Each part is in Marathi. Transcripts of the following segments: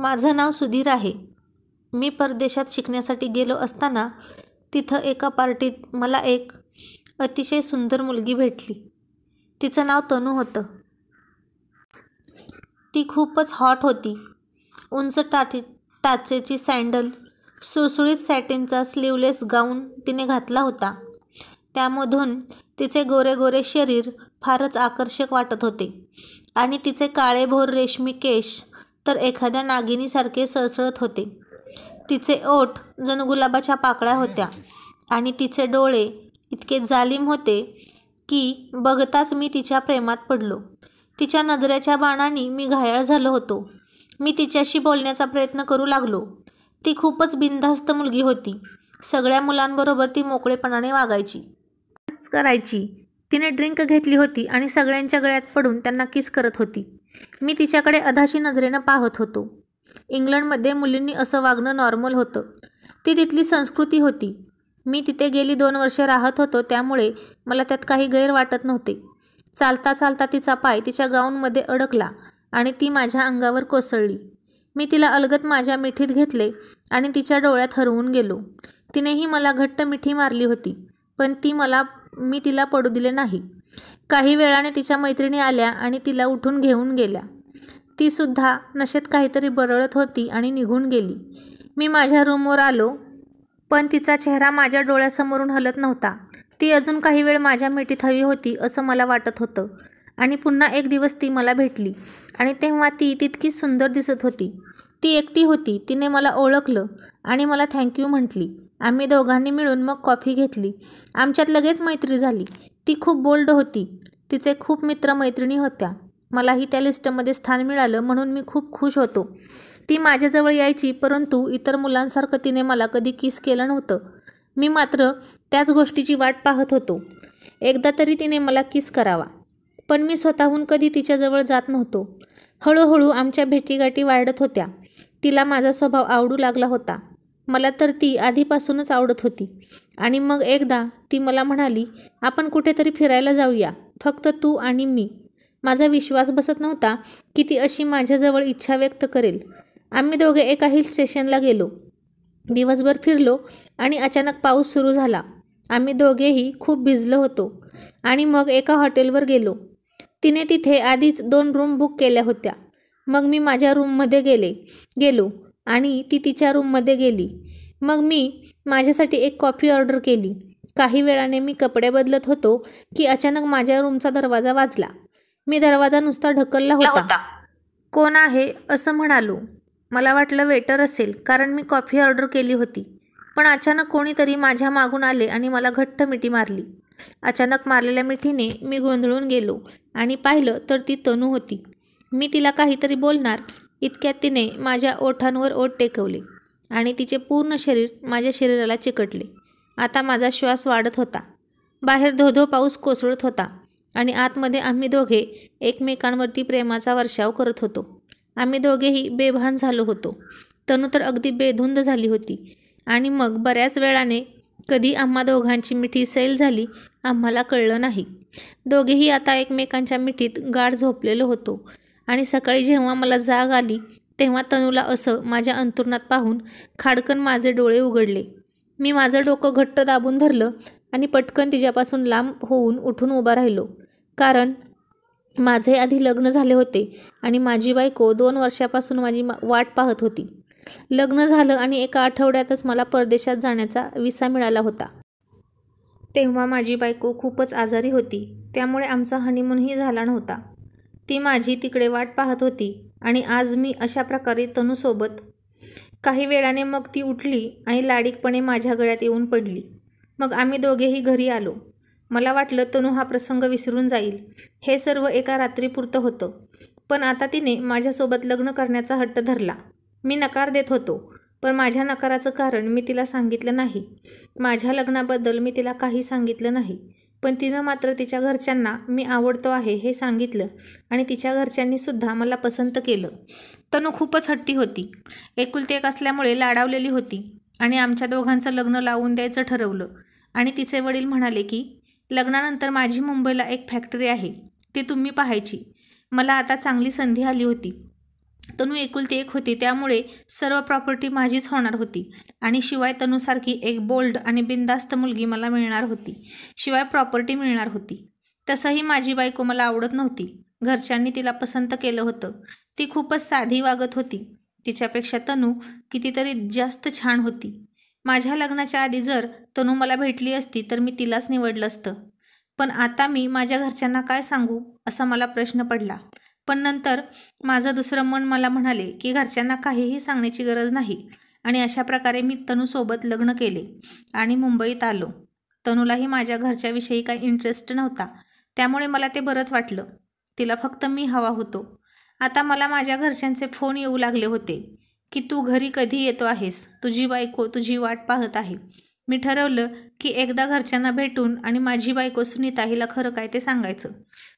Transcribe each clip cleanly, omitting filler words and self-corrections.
माझं नाव सुधीर आहे. मी परदेशात शिकण्यासाठी गेलो असताना तिथं एका पार्टीत मला एक अतिशय सुंदर मुलगी भेटली. तिचं नाव तनू होतं. ती खूपच हॉट होती. उंच टाचेची सँडल, सुळसुळीत सॅटिनचा स्लीवलेस गाऊन तिने घातला होता. त्यामधून तिचे गोरे गोरे शरीर फारच आकर्षक वाटत होते आणि तिचे काळेभोर रेशमी केश तर एखाद्या नागिनीसारखे सळसळत होते. तिचे ओठ जणू गुलाबाच्या पाकळ्या होत्या आणि तिचे डोळे इतके जालिम होते की बघताच मी तिच्या प्रेमात पडलो. तिच्या नजरेच्या बाणांनी मी घायाळ झालो होतो. मी तिच्याशी बोलण्याचा प्रयत्न करू लागलो. ती खूपच बिनधास्त मुलगी होती. सगळ्या मुलांबरोबर ती मोकळेपणाने वागायची, किस करायची. तिने ड्रिंक घेतली होती आणि सगळ्यांच्या गळ्यात पडून त्यांना किस करत होती. मी तिच्याकडे अधाशी नजरेनं पाहत होतो. इंग्लंडमध्ये मुलींनी असं वागणं नॉर्मल होतं. ती तिथली संस्कृती होती. मी तिथे गेली 2 वर्षे राहत होतो, त्यामुळे मला त्यात काही गैर वाटत नव्हते. चालता चालता तिचा पाय तिच्या गाऊनमध्ये अडकला आणि ती माझ्या अंगावर कोसळली. मी तिला अलगद माझ्या मिठीत घेतले आणि तिच्या डोळ्यात हरवून गेलो. तिनेही मला घट्ट मिठी मारली होती, पण मी तिला पडू दिले नाही. काही वेळाने तिच्या मैत्रिणी आल्या आणि तिला उठून घेऊन गेल्या. ती सुद्धा नशेत काहीतरी बरळत होती आणि निघून गेली. मी माझ्या रूमवर आलो, पण तिचा चेहरा माझ्या डोळ्यासमोरून हलत नव्हता. ती अजून काही वेळ माझ्या मिठीत हवी होती असं मला वाटत होतं. आणि पुन्हा एक दिवस ती मला भेटली आणि तेव्हा ती तितकी सुंदर दिसत होती. ती एकटी होती. तिने मला ओळखलं आणि मला थँक्यू म्हटली. आम्ही दोघांनी मिळून मग कॉफी घेतली. आमच्यात लगेच मैत्री झाली. ती खूप बोल्ड होती. तिचे खूप मित्रमैत्रिणी होत्या. मलाही त्या लिस्टमध्ये स्थान मिळालं म्हणून मी खूप खुश होतो. ती माझ्याजवळ यायची, परंतु इतर मुलांसारखं तिने मला कधी किस केलं नव्हतं. मी मात्र त्याच गोष्टीची वाट पाहत होतो. एकदा तरी तिने मला किस करावा, पण मी स्वतःहून कधी तिच्याजवळ जात नव्हतो. हळूहळू आमच्या भेटीगाठी वाढत होत्या. तिला माझा स्वभाव आवडू लागला होता. मला तर ती आधीपासूनच आवडत होती. आणि मग एकदा ती मला म्हणाली, आपण कुठेतरी फिरायला जाऊया, फक्त तू आणि मी. माझा विश्वास बसत नव्हता की ती अशी माझ्याजवळ इच्छा व्यक्त करेल. आम्ही दोघे एका हिल स्टेशनला गेलो. दिवसभर फिरलो आणि अचानक पाऊस सुरू झाला. आम्ही दोघेही खूप भिजलो होतो आणि मग एका हॉटेलवर गेलो. तिने तिथे आधीच 2 रूम बुक केल्या होत्या. मग मी माझ्या रूममध्ये गेलो आणि ती तिच्या रूममध्ये गेली. मग मी माझ्यासाठी एक कॉफी ऑर्डर केली. काही वेळाने मी कपडे बदलत होतो की अचानक माझ्या रूमचा दरवाजा वाजला. मी दरवाजा नुसता ढकलला होता. कोण आहे असं म्हणालो. मला वाटलं वेटर असेल, कारण मी कॉफी ऑर्डर केली होती. पण अचानक कोणीतरी माझ्या मागून आले आणि मला घट्ट मिठी मारली. अचानक मारलेल्या मिठीने मी गोंधळून गेलो आणि पाहिलं तर ती तनू होती. मी तिला काहीतरी बोलणार इतक्यात तिने माझ्या ओठांवर ओठ टेकवले आणि तिचे पूर्ण शरीर माझ्या शरीराला चिकटले. आता माझा श्वास वाढत होता. बाहेर धोधो पाऊस कोसळत होता आणि आतमध्ये आम्ही दोघे एकमेकांवरती प्रेमाचा वर्षाव करत होतो. आम्ही दोघेही बेभान झालो होतो. तनू तर अगदी बेधुंद झाली होती. आणि मग बऱ्याच वेळाने कधी आम्हा दोघांची मिठी सैल झाली आम्हाला कळलं नाही. दोघेही आता एकमेकांच्या मिठीत गाढ झोपलेलो होतो. आणि सकाळी जेव्हा मला जाग आली तेव्हा तनूला असं माझ्या अंथरुणात पाहून खाडकन माझे डोळे उघडले. मी माझं डोकं घट्ट दाबून धरलं आणि पटकन तिच्यापासून लांब होऊन उठून उभा राहिलो. कारण माझे आधी लग्न झाले होते आणि माझी बायको 2 वर्षापासून माझी वाट पाहत होती. लग्न झालं आणि एका आठवड्यातच मला परदेशात जाण्याचा व्हिसा मिळाला होता. तेव्हा माझी बायको खूपच आजारी होती, त्यामुळे आमचा हनीमूनही झाला नव्हता. ती माझी तिकडे वाट पाहत होती आणि आज मी अशा प्रकारे तनूसोबत. काही वेळाने मग ती उठली आणि लाडीकपणे माझ्या गळ्यात येऊन पडली. मग आम्ही दोघेही घरी आलो. मला वाटलं तनू हा प्रसंग विसरून जाईल. हे सर्व एका रात्रीपुरतं होतं. पण आता तिने माझ्यासोबत लग्न करण्याचा हट्ट धरला. मी नकार देत होतो, पण माझ्या नकाराचं कारण मी तिला सांगितलं नाही. माझ्या लग्नाबद्दल मी तिला काही सांगितलं नाही. पण तिनं मात्र तिच्या घरच्यांना मी आवडतो आहे हे सांगितलं आणि तिच्या घरच्यांनी सुद्धा मला पसंत केलं. तनू खूपच हट्टी होती. एकुलती एक असल्यामुळे लाडावलेली होती आणि आमच्या दोघांचं लग्न लावून द्यायचं ठरवलं. आणि तिचे वडील म्हणाले की लग्नानंतर माझी मुंबईला एक फॅक्टरी आहे, ती तुम्ही पाहायची. मला आता चांगली संधी आली होती. तनू एकुलती एक होती, त्यामुळे सर्व प्रॉपर्टी माझीच होणार होती. आणि शिवाय तनूसारखी एक बोल्ड आणि बिनधास्त मुलगी मला मिळणार होती. शिवाय प्रॉपर्टी मिळणार होती. तसंही माझी बायको मला आवडत नव्हती. घरच्यांनी तिला पसंत केलं होतं. ती खूपच साधी वागत होती. तिच्यापेक्षा तनू कितीतरी जास्त छान होती. माझ्या लग्नाच्या आधी जर तनू मला भेटली असती तर मी तिलाच निवडलं असतं. पण आता मी माझ्या घरच्यांना काय सांगू असा मला प्रश्न पडला. पण नंतर माझं दुसरं मन मला म्हणाले की घरच्यांना काहीही सांगण्याची गरज नाही. आणि अशा प्रकारे मी तनूसोबत लग्न केले आणि मुंबईत आलो. तनूलाही माझ्या घरच्याविषयी काही इंटरेस्ट नव्हता, त्यामुळे मला ते बरंच वाटलं. तिला फक्त मी हवा होतो. आता मला माझ्या घरच्यांचे फोन येऊ लागले होते की तू घरी कधी येतो आहेस, तुझी बायको तुझी वाट पाहत आहे. मी ठरवलं की एकदा घरच्यांना भेटून आणि माझी बायको सुनीता हिला खरं काय ते सांगायचं.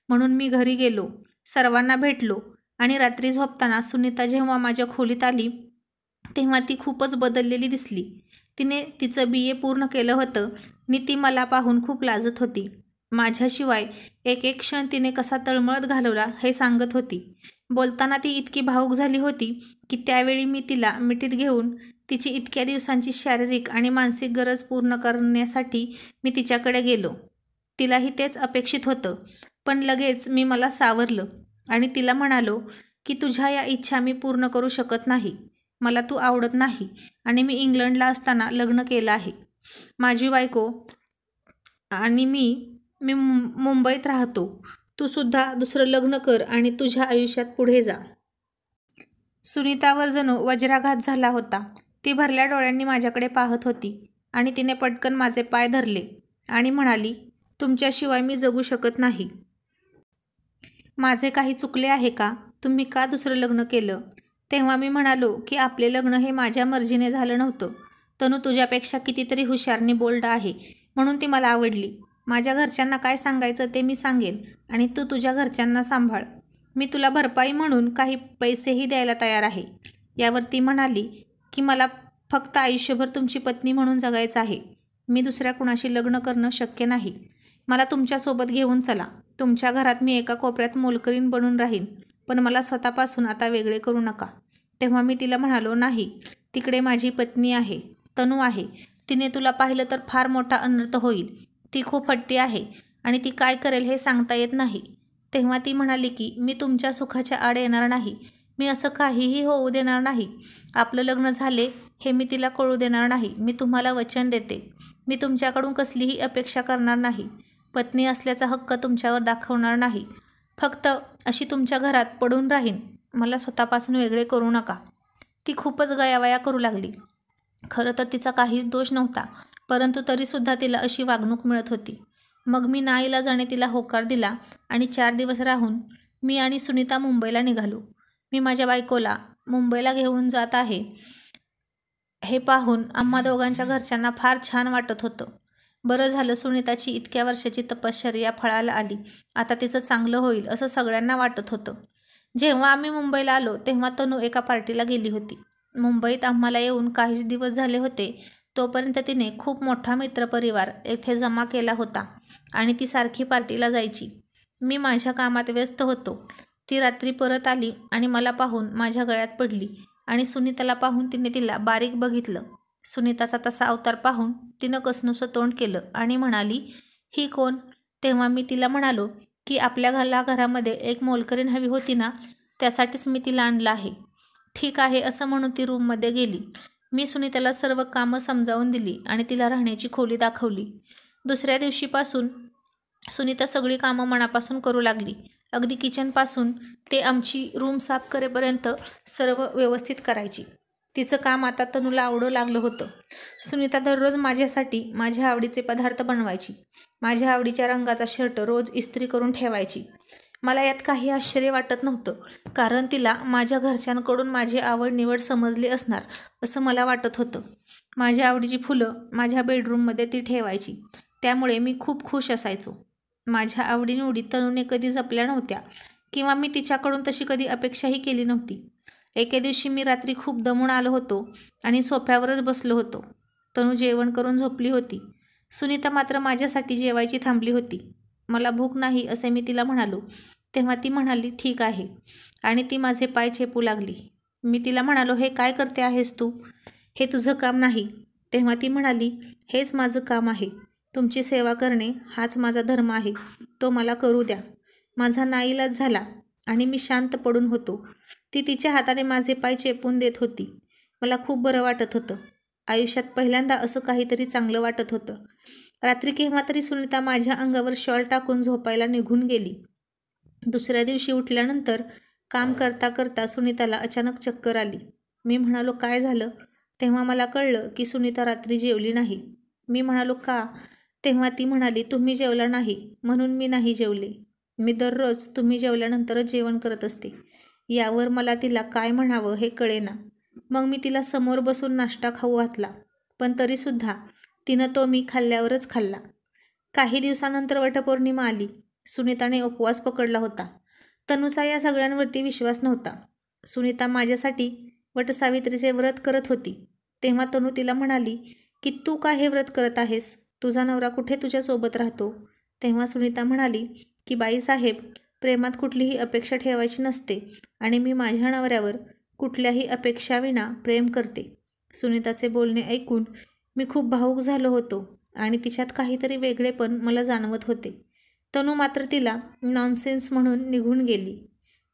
म्हणून मी घरी गेलो, सर्वांना भेटलो आणि रात्री झोपताना सुनीता जेव्हा माझ्या खोलीत आली तेव्हा ती खूपच बदललेली दिसली. तिने तिचं BA पूर्ण केलं होतं आणि ती मला पाहून खूप लाजत होती. माझ्याशिवाय एक एक क्षण तिने कसा तळमळत घालवला हे सांगत होती. बोलताना ती इतकी भावूक झाली होती की त्यावेळी मी तिला मिठीत घेऊन तिची इतक्या दिवसांची शारीरिक आणि मानसिक गरज पूर्ण करण्यासाठी मी तिच्याकडे गेलो. तिलाही तेच अपेक्षित होतं. पण लगेच मी मला सावरलं आणि तिला म्हणालो की तुझ्या या इच्छा मी पूर्ण करू शकत नाही. मला तू आवडत नाही आणि मी इंग्लंडला असताना लग्न केलं आहे. माझी बायको आणि मी मुंबईत राहतो. तू सुद्धा दुसरं लग्न कर आणि तुझ्या आयुष्यात पुढे जा. सुनीतावर जणू वज्राघात झाला होता. ती भरल्या डोळ्यांनी माझ्याकडे पाहत होती आणि तिने पटकन माझे पाय धरले आणि म्हणाली, तुमच्याशिवाय मी जगू शकत नाही. माझे काही चुकले आहे का? तुम्ही का दुसरं लग्न केलं? तेव्हा मी म्हणालो की आपले लग्न हे माझ्या मर्जीने झालं नव्हतं. तनू तुझ्यापेक्षा कितीतरी हुशारनी बोल्ड आहे म्हणून ती मला आवडली. माझ्या घरच्यांना काय सांगायचं ते मी सांगेन आणि तू तुझ्या घरच्यांना सांभाळ. मी तुला भरपाई म्हणून काही पैसेही द्यायला तयार आहे. यावर ती म्हणाली की मला फक्त आयुष्यभर तुमची पत्नी म्हणून जगायचं आहे. मी दुसऱ्या कुणाशी लग्न करणं शक्य नाही. मला तुमच्यासोबत घेऊन चला. तुमच्या घरात मी एका कोपऱ्यात मोलकरीण बनून राहीन, पण मला स्वतःपासून आता वेगळे करू नका. तेव्हा मी तिला म्हणालो, नाही, तिकडे माझी पत्नी आहे, तनू आहे. तिने तुला पाहिलं तर फार मोठा अनर्थ होईल. ती खूप हट्टी आहे आणि ती काय करेल हे सांगता येत नाही. तेव्हा ती म्हणाली की मी तुमच्या सुखाच्या आड येणार नाही. मी असं काहीही होऊ देणार नाही. आपलं लग्न झाले हे मी तिला कळू देणार नाही. मी तुम्हाला वचन देते. मी तुमच्याकडून कसलीही अपेक्षा करणार नाही. पत्नी असल्याचा हक्क तुमच्यावर दाखवणार नाही. फक्त अशी तुमच्या घरात पडून राहीन. मला स्वतःपासून वेगळे करू नका. ती खूपच गयावया करू लागली. खरं तर तिचा काहीच दोष नव्हता, परंतु तरीसुद्धा तिला अशी वागणूक मिळत होती. मग मी नाईलाजाने तिला होकार दिला आणि 4 दिवस राहून मी आणि सुनीता मुंबईला निघालो. मी माझ्या बायकोला मुंबईला घेऊन जात आहे हे पाहून आम्हा दोघांच्या घरच्यांना फार छान वाटत होतं. बरं झालं, सुनीताची इतक्या वर्षाची तपश्चर्या फळाला आली. आता तिचं चांगलं होईल असं सगळ्यांना वाटत होतं. जेव्हा आम्ही मुंबईला आलो तेव्हा तनू एका पार्टीला गेली होती. मुंबईत आम्हाला येऊन काहीच दिवस झाले होते. तोपर्यंत तिने खूप मोठा मित्रपरिवार येथे जमा केला होता आणि ती सारखी पार्टीला जायची. मी माझ्या कामात व्यस्त होतो. ती रात्री परत आली आणि मला पाहून माझ्या गळ्यात पडली आणि सुनीताला पाहून तिने तिला बारीक बघितलं. सुनीताचा तसा अवतार पाहून तिनं कसनुसं तोंड केलं आणि म्हणाली, ही कोण? तेव्हा मी तिला म्हणालो की आपल्या घरामध्ये एक मोलकरीण हवी होती ना, त्यासाठीच मी तिला आणलं आहे. ठीक आहे असं म्हणून ती रूममध्ये गेली. मी सुनीताला सर्व कामं समजावून दिली आणि तिला राहण्याची खोली दाखवली. दुसऱ्या दिवशीपासून सुनीता सगळी कामं मनापासून करू लागली. अगदी किचनपासून ते आमची रूम साफ करेपर्यंत सर्व व्यवस्थित करायची. तिचं काम आता तनूला आवडू लागलं होतं. सुनीता दररोज माझ्यासाठी माझ्या आवडीचे पदार्थ बनवायची. माझ्या आवडीच्या रंगाचा शर्ट रोज इस्त्री करून ठेवायची. मला यात काही आश्चर्य वाटत नव्हतं, कारण तिला माझ्या घरच्यांकडून माझी आवड निवड समजली असणार असं मला वाटत होतं. माझ्या आवडीची फुलं माझ्या बेडरूममध्ये ती ठेवायची, त्यामुळे मी खूप खुश असायचो. माझ्या आवडीनिवडी तनूने कधी जपल्या नव्हत्या किंवा मी तिच्याकडून तशी कधी अपेक्षाही केली नव्हती. एके दिवशी मी रात्री खूप दमून आलो होतो आणि सोफ्यावरच बसलो होतो. तनू जेवण करून झोपली होती. सुनीता मात्र माझ्यासाठी जेवायची थांबली होती. मला भूक नाही असे मी तिला म्हणालो. तेव्हा ती म्हणाली, ठीक आहे, आणि ती माझे पाय चेपू लागली. मी तिला म्हणालो, हे काय करते आहेस तू? हे तुझं काम नाही. तेव्हा ती म्हणाली, हेच माझं काम आहे. तुमची सेवा करणे हाच माझा धर्म आहे. तो मला करू द्या. माझा नाईलाज झाला आणि मी शांत पडून होतो. ती तिच्या हाताने माझे पाय चेपून देत होती. मला खूप बरं वाटत होतं. आयुष्यात पहिल्यांदा असं काहीतरी चांगलं वाटत होतं. रात्री केव्हा तरी सुनीता माझ्या अंगावर शॉल टाकून झोपायला निघून गेली. दुसऱ्या दिवशी उठल्यानंतर काम करता करता सुनीताला अचानक चक्कर आली. मी म्हणालो, काय झालं? तेव्हा मला कळलं की सुनीता रात्री जेवली नाही. मी म्हणालो, का? तेव्हा ती म्हणाली, तुम्ही जेवला नाही म्हणून मी नाही जेवले. मी दररोज तुम्ही जेवल्यानंतरच जेवण करत असते. यावर मला तिला काय म्हणावं हे कळेना. मग मी तिला समोर बसून नाश्ता खाऊ घातला, पण तरीसुद्धा तिनं तो मी खाल्ल्यावरच खाल्ला. काही दिवसानंतर वटपौर्णिमा आली. सुनीताने उपवास पकडला होता. तनूचा या सगळ्यांवरती विश्वास नव्हता. सुनीता माझ्यासाठी वटसावित्रीचे व्रत करत होती. तेव्हा तनू तिला म्हणाली की तू का हे व्रत करत आहेस? तुझा नवरा कुठे तुझ्यासोबत राहतो? तेव्हा सुनीता म्हणाली की बाईसाहेब, प्रेमात कुठलीही अपेक्षा ठेवायची नसते आणि मी माझ्या नवऱ्यावर कुठल्याही अपेक्षाविना प्रेम करते. सुनीताचे बोलणे ऐकून मी खूप भावूक झालो होतो आणि तिच्यात काहीतरी वेगळेपण मला जाणवत होते. तनू मात्र तिला नॉनसेन्स म्हणून निघून गेली.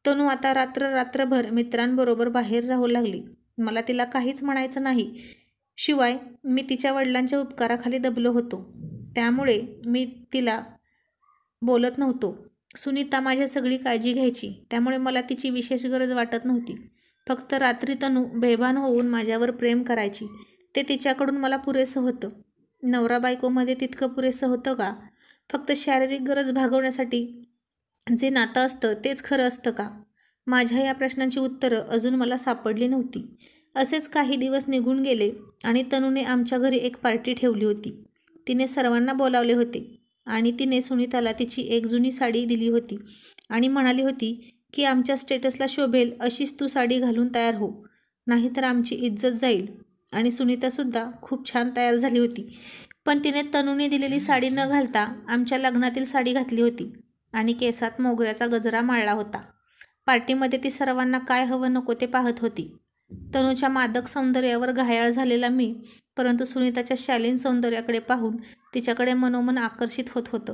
तनू आता रात्रभर मित्रांबरोबर बाहेर राहू लागली. मला तिला काहीच म्हणायचं नाही. शिवाय मी तिच्या वडिलांच्या उपकाराखाली दबलो होतो, त्यामुळे मी तिला बोलत नव्हतो. सुनीता माझ्या सगळी काळजी घ्यायची, त्यामुळे मला तिची विशेष गरज वाटत नव्हती. फक्त रात्री तनू बेभान होऊन माझ्यावर प्रेम करायची. ते तिच्याकडून मला पुरेसं होतं. नवरा बायकोमध्ये तितकं पुरेसं होतं का? फक्त शारीरिक गरज भागवण्यासाठी जे नातं असतं तेच खरं असतं का? माझ्या या प्रश्नांची उत्तरं अजून मला सापडली नव्हती. असेच काही दिवस निघून गेले आणि तनूने आमच्या घरी एक पार्टी ठेवली होती. तिने सर्वांना बोलावले होते आणि तिने सुनीताला तिची एक जुनी साडी दिली होती आणि म्हणाली होती की आमच्या स्टेटसला शोभेल अशीच तू साडी घालून तयार हो, नाहीतर आमची इज्जत जाईल. आणि सुनीतासुद्धा खूप छान तयार झाली होती, पण तिने तनूने दिलेली साडी न घालता आमच्या लग्नातील साडी घातली होती आणि केसात मोगऱ्याचा गजरा माळला होता. पार्टीमध्ये ती सर्वांना काय हवं नको ते पाहत होती. तनूच्या मादक सौंदर्यावर घायाळ झालेला मी, परंतु सुनीताच्या शालीन सौंदर्याकडे पाहून तिच्याकडे मनोमन आकर्षित होत होतं.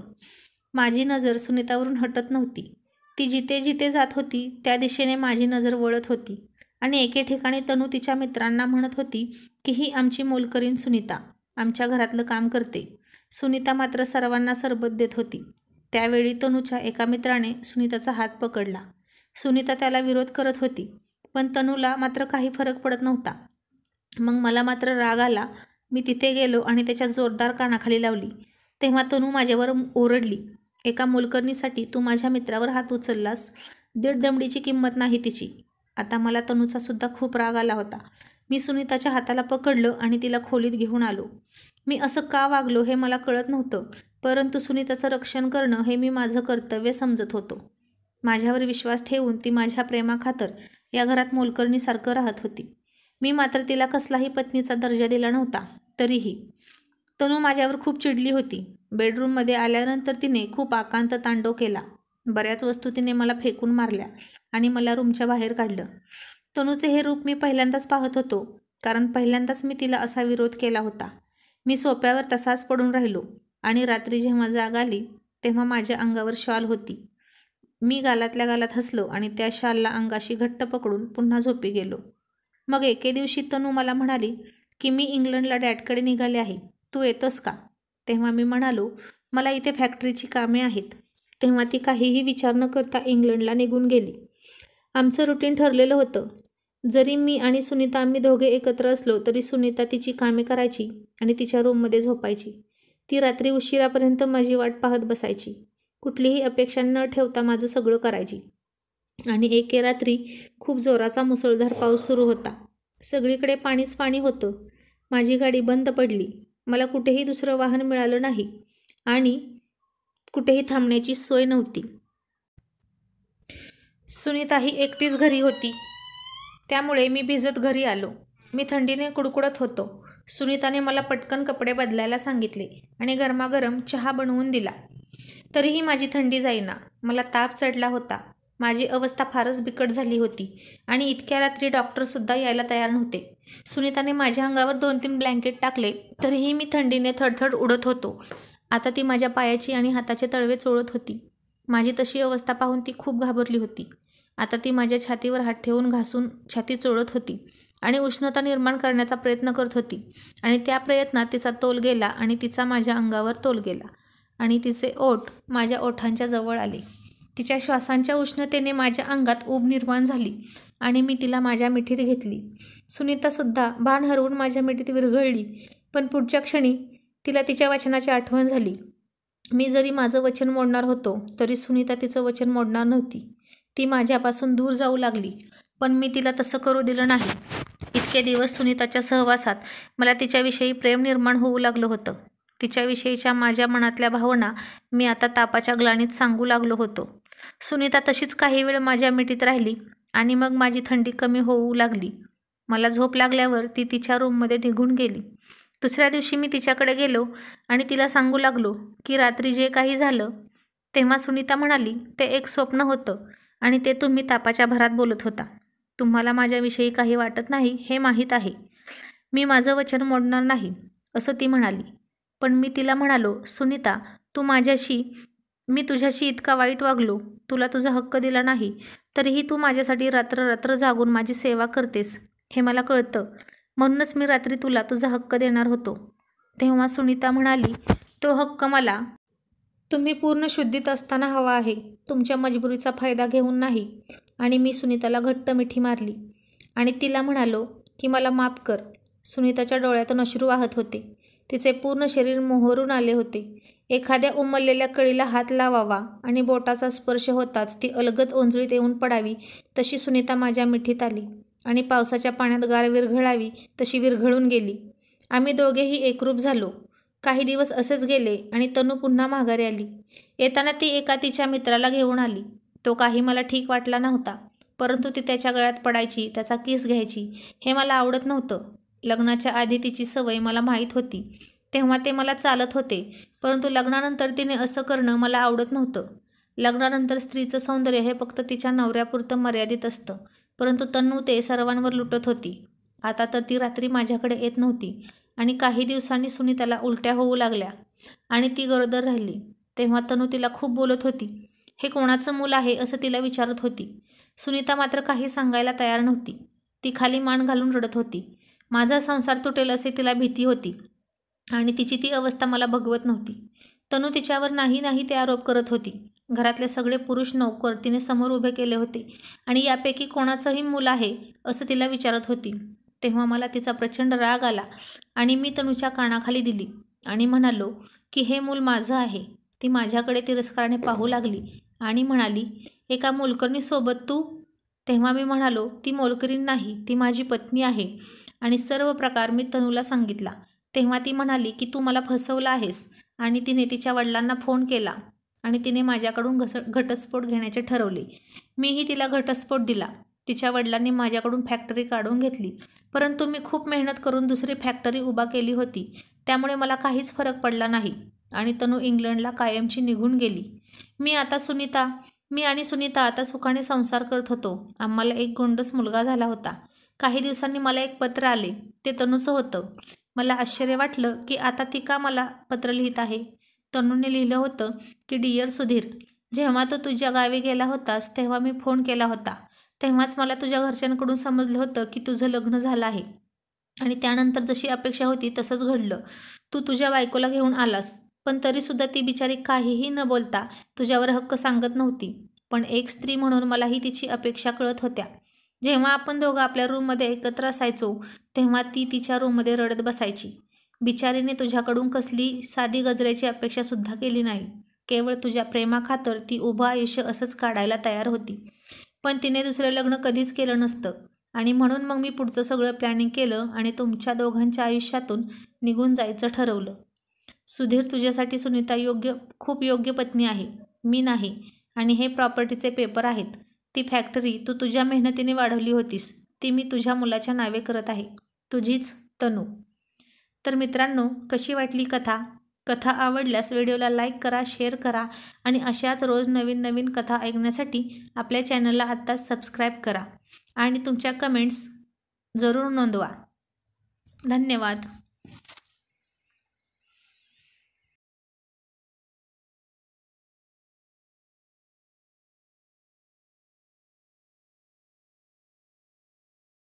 माझी नजर सुनीतावरून हटत नव्हती. ती जिथे जिथे जात होती त्या दिशेने माझी नजर वळत होती आणि एके ठिकाणी तनू तिच्या मित्रांना म्हणत होती की ही आमची मोलकरीण सुनीता आमच्या घरातलं काम करते. सुनीता मात्र सर्वांना सरबत देत होती. त्यावेळी तनूच्या एका मित्राने सुनीताचा हात पकडला. सुनीता त्याला विरोध करत होती, पण तनूला मात्र काही फरक पडत नव्हता. मग मला मात्र राग आला. मी तिथे गेलो आणि त्याच्या जोरदार कानाखाली लावली. तेव्हा तनू माझ्यावर ओरडली, एका मोलकरणीसाठी तू माझ्या मित्रावर हात उचललास? 1.5 दमडीची किंमत नाही तिची. आता मला तनूचा सुद्धा खूप राग आला होता. मी सुनीताच्या हाताला पकडलं आणि तिला खोलीत घेऊन आलो. मी असं का वागलो हे मला कळत नव्हतं, परंतु सुनीताचं रक्षण करणं हे मी माझं कर्तव्य समजत होतो. माझ्यावर विश्वास ठेवून ती माझ्या प्रेमाखातर या घरात मोलकरणीसारखं राहत होती. मी मात्र तिला कसलाही पत्नीचा दर्जा दिला नव्हता. तरीही तनू माझ्यावर खूप चिडली होती. बेडरूममध्ये आल्यानंतर तिने खूप आकांत तांडव केला. बऱ्याच वस्तू तिने मला फेकून मारल्या आणि मला रूमच्या बाहेर काढलं. तनूचे हे रूप मी पहिल्यांदाच पाहत होतो, कारण पहिल्यांदाच मी तिला असा विरोध केला होता. मी सोफ्यावर तसाच पडून राहिलो आणि रात्री जेव्हा जाग आली तेव्हा माझ्या अंगावर शॉल होती. मी गालातल्या गालात हसलो आणि त्या शॉलला अंगाशी घट्ट पकडून पुन्हा झोपी गेलो. मग एके दिवशी तनू मला म्हणाली की मी इंग्लंडला डॅडकडे निघाले आहे, तू येतोस का? तेव्हा मी म्हणालो, मला इथे फॅक्टरीची कामे आहेत. तेव्हा ती काहीही विचार न करता इंग्लंडला निघून गेली. आमचं रुटीन ठरलेलं होतं. जरी मी आणि सुनीता आम्ही दोघे एकत्र असलो तरी सुनीता तिची कामे करायची आणि तिच्या रूममध्ये झोपायची. ती रात्री उशिरापर्यंत माझी वाट पाहत बसायची. कुठलीही अपेक्षा न ठेवता माझं सगळं करायची. आणि एके रात्री खूप जोराचा मुसळधार पाऊस सुरू होता. सगळीकडे पाणीच पाणी होतं. माझी गाडी बंद पडली. मला कुठेही दुसरं वाहन मिळालं नाही आणि कुठेही थांबण्याची सोय नव्हती. सुनीताही एकटीच घरी होती, त्यामुळे मी भिजत घरी आलो. मी थंडीने कुडकुडत होतो. सुनीताने मला पटकन कपडे बदलायला सांगितले आणि गरमागरम चहा बनवून दिला. तरीही माझी थंडी जाईना. मला ताप चढला होता. माझी अवस्था फारच बिकट झाली होती आणि इतक्या रात्री डॉक्टरसुद्धा यायला तयार नव्हते. सुनीताने माझ्या अंगावर 2-3 ब्लँकेट टाकले तरीही मी थंडीने थरथर उडत होतो. आता ती माझ्या पायाची आणि हाताचे तळवे चोळत होती. माझी तशी अवस्था पाहून ती खूप घाबरली होती. आता ती माझ्या छातीवर हात ठेवून घासून छाती चोळत होती आणि उष्णता निर्माण करण्याचा प्रयत्न करत होती. आणि त्या प्रयत्नात तिचा तोल गेला आणि तिचा माझ्या अंगावर तोल गेला आणि तिचे ओठ माझ्या ओठांच्या जवळ आले. तिच्या श्वासांच्या उष्णतेने माझ्या अंगात ऊब निर्माण झाली आणि मी तिला माझ्या मिठीत घेतली. सुनीतासुद्धा भान हरवून माझ्या मिठीत विरघळली. पण पुढच्या क्षणी तिला तिच्या वचनाची आठवण झाली. मी जरी माझं वचन मोडणार होतो तरी सुनीता तिचं वचन मोडणार नव्हती. ती माझ्यापासून दूर जाऊ लागली, पण मी तिला तसं करू दिलं नाही. इतके दिवस सुनीताच्या सहवासात मला तिच्याविषयी प्रेम निर्माण होऊ लागलं होतं. तिच्याविषयीच्या माझ्या मनातल्या भावना मी आता तापाच्या ग्लानीत सांगू लागलो होतो. सुनीता तशीच काही वेळ माझ्या मिठीत राहिली आणि मग माझी थंडी कमी होऊ लागली. मला झोप लागल्यावर ती तिच्या रूममध्ये निघून गेली. दुसऱ्या दिवशी मी तिच्याकडे गेलो आणि तिला सांगू लागलो की रात्री जे काही झालं. तेव्हा सुनीता म्हणाली, ते एक स्वप्न होतं आणि ते तुम्ही तापाच्या भरात बोलत होता. तुम्हाला माझ्याविषयी काही वाटत नाही हे माहीत आहे. मी माझं वचन मोडणार नाही असं ती म्हणाली. पण मी तिला म्हणालो, सुनीता, मी तुझ्याशी इतका वाईट वागलो, तुला तुझा हक्क दिला नाही, तरीही तू माझ्यासाठी रात्र रात्र जागून माझी सेवा करतेस हे मला कळतं. म्हणूनच मी रात्री तुला तुझा हक्क देणार होतो. तेव्हा सुनीता म्हणाली, तो हक्क मला तुम्ही पूर्ण शुद्धीत असताना हवा आहे, तुमच्या मजबुरीचा फायदा घेऊन नाही. आणि मी सुनीताला घट्ट मिठी मारली आणि तिला म्हणालो की मला माफ कर. सुनीताच्या डोळ्यातून अश्रू वाहत होते. तिचे पूर्ण शरीर मोहरून आले होते. एखाद्या उमललेल्या कळीला हात लावावा आणि बोटाचा स्पर्श होताच ती अलगद ओंजळीत येऊन पडावी तशी सुनीता माझ्या मिठीत आली आणि पावसाच्या पाण्यात गार विरघळावी तशी विरघळून गेली. आम्ही दोघेही एकरूप झालो. काही दिवस असेच गेले आणि तनू पुन्हा माघारी आली. येताना ती एका तिच्या मित्राला घेऊन आली. तो काही मला ठीक वाटला नव्हता, परंतु ती त्याच्या गळ्यात पडायची, त्याचा किस घ्यायची हे मला आवडत नव्हतं. लग्नाच्या आधी तिची सवय मला माहीत होती, तेव्हा ते मला चालत होते, परंतु लग्नानंतर तिने असं करणं मला आवडत नव्हतं. लग्नानंतर स्त्रीचं सौंदर्य हे फक्त तिच्या नवऱ्यापुरतं मर्यादित असतं, परंतु तनू ते सर्वांवर लुटत होती. आता तर ती रात्री माझ्याकडे येत नव्हती आणि काही दिवसांनी सुनीताला उलट्या होऊ लागल्या आणि ती गरोदर राहिली. तेव्हा तनू तिला खूप बोलत होती. हे कोणाचं मूल आहे असं तिला विचारत होती. सुनीता मात्र काही सांगायला तयार नव्हती. ती खाली मान घालून रडत होती. माझा संसार तुटेल असे तिला भीती होती आणि तिची ती अवस्था मला बघवत नव्हती. तनू तिच्यावर नाही ते आरोप करत होती. घरातले सगळे पुरुष नौकर तिने समोर उभे केले होते आणि यापैकी कोणाचंही मूल आहे असं तिला विचारत होती. तेव्हा मला तिचा प्रचंड राग आला आणि मी तनूच्या कानाखाली दिली आणि म्हणालो की हे मूल माझं आहे. ती माझ्याकडे तिरस्काराने पाहू लागली आणि म्हणाली, एका मोलकरणीसोबत तू? तेव्हा मी म्हणालो, ती मोलकरीण नाही, ती माझी पत्नी आहे आणि सर्व प्रकार मी तनूला सांगितला. तेव्हा ती म्हणाली की तू मला फसवलं आहेस आणि तिने तिच्या वडिलांना फोन केला आणि तिने माझ्याकडून घटस्फोट घेण्याचे ठरवले. मीही तिला घटस्फोट दिला. तिच्या वडिलांनी माझ्याकडून फॅक्टरी काढून घेतली, परंतु मी खूप मेहनत करून दुसरी फॅक्टरी उभा केली होती, त्यामुळे मला काहीच फरक पडला नाही आणि तनू इंग्लंडला कायमची निघून गेली. मी आणि सुनीता आता सुखाने संसार करत होतो. आम्हाला एक गोंडस मुलगा झाला होता. काही दिवसांनी मला एक पत्र आले. ते तनूचं होतं. मला आश्चर्य वाटलं की आता ती का मला पत्र लिहित आहे. तनूने लिहिलं होतं की डिअर सुधीर, जेव्हा तू तुझ्या गावी गेला होतास तेव्हा मी फोन केला होता. तेव्हाच मला तुझ्या घरच्यांकडून समजलं होतं की तुझं लग्न झालं आहे आणि त्यानंतर जशी अपेक्षा होती तसंच घडलं. तू तुझ्या बायकोला घेऊन आलास, पण तरीसुद्धा ती बिचारी काहीही न बोलता तुझ्यावर हक्क सांगत नव्हती. पण एक स्त्री म्हणून मलाही तिची अपेक्षा कळत होत्या. जेव्हा आपण दोघं आपल्या रूममध्ये एकत्र असायचो तेव्हा ती तिच्या रूममध्ये रडत बसायची. बिचारीने तुझ्याकडून कसली साधी गजऱ्याची अपेक्षासुद्धा केली नाही. केवळ तुझ्या प्रेमाखातर ती उभं आयुष्य असंच काढायला तयार होती. पण तिने दुसरं लग्न कधीच केलं नसतं आणि म्हणून मग मी पुढचं सगळं प्लॅनिंग केलं आणि तुमच्या दोघांच्या आयुष्यातून निघून जायचं ठरवलं. सुधीर, तुझ्यासाठी सुनीता खूप योग्य पत्नी आहे, मी नाही. आणि हे प्रॉपर्टीचे पेपर आहेत. ती फॅक्टरी तू तुझ्या मेहनतीने वाढवली होतीस, ती मी तुझ्या मुलाच्या नावे करत आहे. तुझीच तनू. तर मित्रांनो, कशी वाटली कथा? कथा आवडल्यास व्हिडिओला लाईक करा, शेअर करा आणि अशाच रोज नवीन नवीन कथा ऐकण्यासाठी आपल्या चॅनलला आत्ताच सबस्क्राईब करा आणि तुमच्या कमेंट्स जरूर नोंदवा. धन्यवाद.